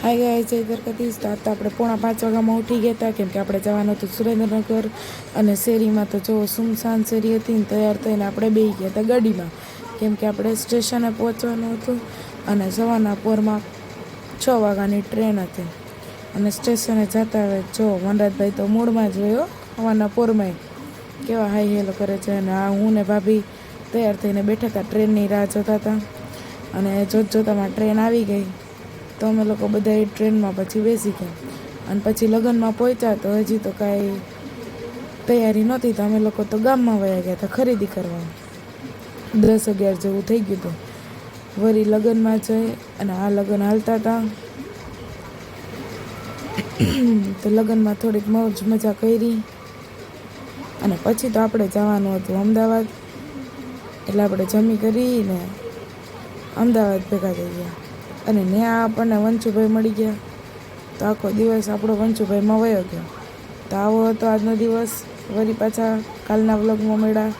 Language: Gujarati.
હાઈ ગાઈઝ, જય દ્વારકાધીશ. તો આપણે 4:30 વાગ્યામાં ઉઠી ગયા હતા, કેમ કે આપણે જવાનું હતું સુરેન્દ્રનગર. અને શેરીમાં તો જો સુમસાન શેરી હતી ને, તૈયાર થઈને આપણે બેસી ગયા હતા ગાડીમાં, કેમ કે આપણે સ્ટેશને પહોંચવાનું હતું. અને સવારના પોરમાં 6 વાગ્યાની ટ્રેન હતી. અને સ્ટેશને જતા હવે જો વનરાજભાઈ તો મૂળમાં જ હોય, સવારના પોરમાં કેવા હાઈ હેલો કરે છે. અને હું ને ભાભી તૈયાર થઈને બેઠા હતા, ટ્રેનની રાહ જોતા હતા. અને જોતામાં ટ્રેન આવી ગઈ, તો અમે લોકો બધા ટ્રેનમાં પછી બેસી ગયા. અને પછી લગ્નમાં પહોંચ્યા તો હજી તો કાંઈ તૈયારી નહોતી, તો અમે લોકો તો ગામમાં વયા ગયા હતા ખરીદી કરવા. 10-11 જેવું થઈ ગયું હતું. વળી લગ્નમાં જઈ અને આ લગ્ન હાલતા હતા. તો લગ્નમાં થોડીક મોજ મજા કરી. અને પછી તો આપણે જવાનું હતું અમદાવાદ, એટલે આપણે જમી કરીને અમદાવાદ ભેગા થઈ ગયા. અને ત્યાં આપણને વંશુભાઈ મળી ગયા, તો આખો દિવસ આપણો વંશુભાઈમાં વયો ગયો. તો આવો હતો આજનો દિવસ. વળી પાછા કાલના વ્લોગમાં મળ્યા.